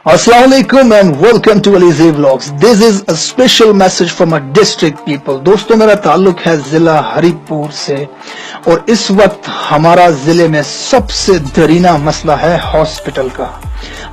Assalamu alaikum and welcome to Alize Vlogs. This is a special message from our district people. दोस्तों मेरा ताल्लुक है जिला हरिपुर से और इस वक्त हमारा जिले में सबसे दरीना मसला है हॉस्पिटल का।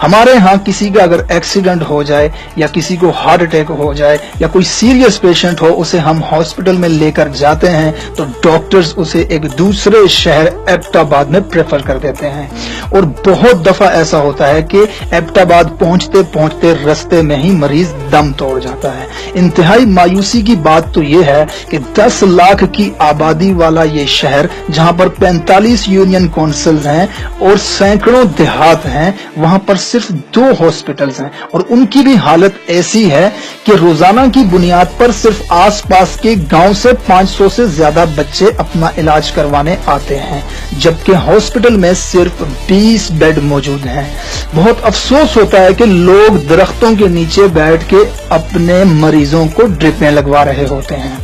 हमारे यहाँ किसी का अगर एक्सीडेंट हो जाए या किसी को हार्ट अटैक हो जाए या कोई सीरियस पेशेंट हो, उसे हम हॉस्पिटल में लेकर जाते हैं तो डॉक्टर्स उसे एक दूसरे शहर एबटाबाद में प्रेफर कर देते हैं। और बहुत दफा ऐसा होता है कि एबटाबाद पहुंचते पहुंचते रास्ते में ही मरीज दम तोड़ जाता है। इंतहाई मायूसी की बात तो ये है कि 10 लाख की आबादी वाला ये शहर, जहां पर 45 यूनियन काउंसिल्स हैं और सैकड़ों देहात हैं, वहां पर सिर्फ 2 हॉस्पिटल्स हैं और उनकी भी हालत ऐसी है कि रोजाना की बुनियाद पर सिर्फ आसपास के गांव से 500 से ज्यादा बच्चे अपना इलाज करवाने आते हैं, जबकि हॉस्पिटल में सिर्फ 20 बेड मौजूद हैं। बहुत अफसोस होता है कि लोग दरख्तों के नीचे बैठ के अपने मरीजों को ड्रिपें लगवा रहे होते हैं।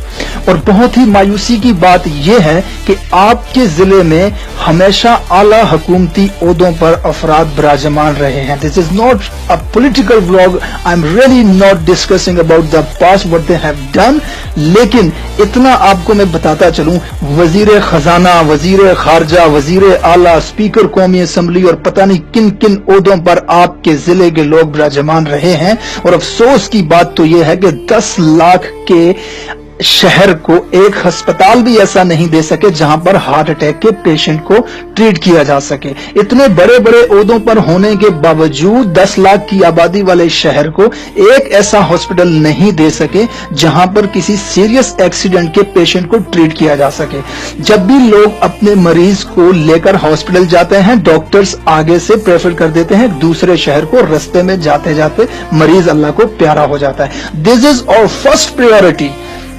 और बहुत ही मायूसी की बात यह है कि आपके जिले में हमेशा आला हुकूमती ओहदों पर अफराद विराजमान रहे हैं। This is not a political vlog, I am really not discussing about the past what they have done, लेकिन इतना आपको मैं बताता चलूं, वजीर खजाना, वजीर खारजा, वजीर आला, स्पीकर कौमी असम्बली और पता नहीं किन किन ओहदों पर आपके जिले के लोग विराजमान रहे हैं। और अफसोस की बात तो यह है कि 10 लाख के शहर को एक अस्पताल भी ऐसा नहीं दे सके जहां पर हार्ट अटैक के पेशेंट को ट्रीट किया जा सके। इतने बड़े बड़े ओहदों पर होने के बावजूद 10 लाख की आबादी वाले शहर को एक ऐसा हॉस्पिटल नहीं दे सके जहां पर किसी सीरियस एक्सीडेंट के पेशेंट को ट्रीट किया जा सके। जब भी लोग अपने मरीज को लेकर हॉस्पिटल जाते हैं, डॉक्टर्स आगे से प्रेफर कर देते हैं दूसरे शहर को। रास्ते में जाते जाते मरीज अल्लाह को प्यारा हो जाता है। This is our first priority.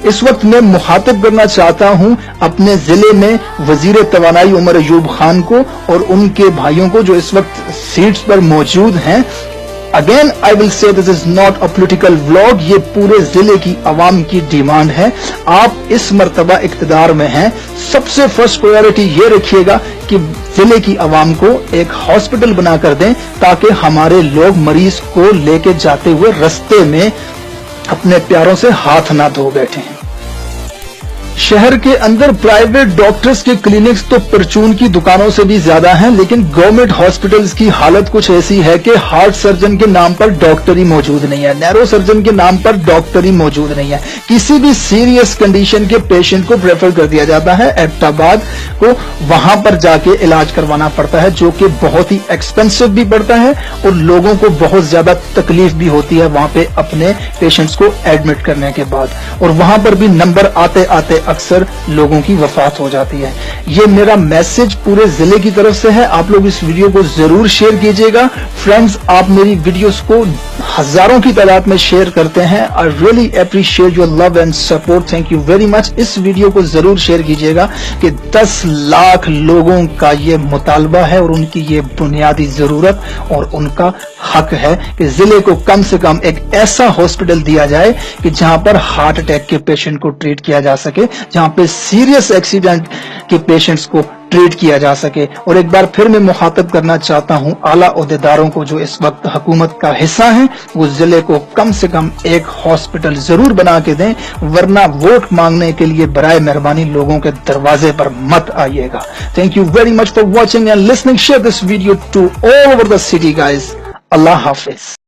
इस वक्त मैं मुखातिब करना चाहता हूं अपने जिले में वजीर तवानाई उमर अयूब खान को और उनके भाइयों को जो इस वक्त सीट्स पर मौजूद हैं। Again I will say this is not a political vlog, ये पूरे जिले की आवाम की डिमांड है। आप इस मर्तबा इक्तदार में हैं, सबसे फर्स्ट प्रायोरिटी ये रखिएगा कि जिले की आवाम को एक हॉस्पिटल बनाकर दें ताकि हमारे लोग मरीज को लेके जाते हुए रास्ते में अपने प्यारों से हाथ ना धो बैठे हैं। शहर के अंदर प्राइवेट डॉक्टर्स के क्लिनिक्स तो परचून की दुकानों से भी ज्यादा हैं, लेकिन गवर्नमेंट हॉस्पिटल्स की हालत कुछ ऐसी है कि हार्ट सर्जन के नाम पर डॉक्टर ही मौजूद नहीं है, नैरो सर्जन के नाम पर डॉक्टर ही मौजूद नहीं है। किसी भी सीरियस कंडीशन के पेशेंट को प्रेफर कर दिया जाता है एबटाबाद को, वहां पर जाके इलाज करवाना पड़ता है, जो कि बहुत ही एक्सपेंसिव भी पड़ता है और लोगों को बहुत ज्यादा तकलीफ भी होती है वहां पे अपने पेशेंट्स को एडमिट करने के बाद। और वहां पर भी नंबर आते आते अक्सर लोगों की वफात हो जाती है। ये मेरा मैसेज पूरे जिले की तरफ से है। आप लोग इस वीडियो को जरूर शेयर कीजिएगा। फ्रेंड्स, आप मेरी वीडियोस को हजारों की तादाद में शेयर करते हैं। I really appreciate your love and support, thank you very much. इस वीडियो को जरूर शेयर कीजिएगा कि 10 लाख लोगों का ये मुतालबा है और उनकी ये बुनियादी जरूरत और उनका हक है कि जिले को कम से कम एक ऐसा हॉस्पिटल दिया जाए कि जहां पर हार्ट अटैक के पेशेंट को ट्रीट किया जा सके, जहां पे सीरियस एक्सीडेंट के पेशेंट्स को ट्रीट किया जा सके। और एक बार फिर मैं मुखातब करना चाहता हूं आला ओहदेदारों को जो इस वक्त हुकूमत का हिस्सा हैं, वो जिले को कम से कम एक हॉस्पिटल जरूर बना के दें, वरना वोट मांगने के लिए बराए मेहरबानी लोगों के दरवाजे पर मत आइएगा। Thank you very much for watching and listening. Share this video to all over the city guys. अल्लाह हाफिज।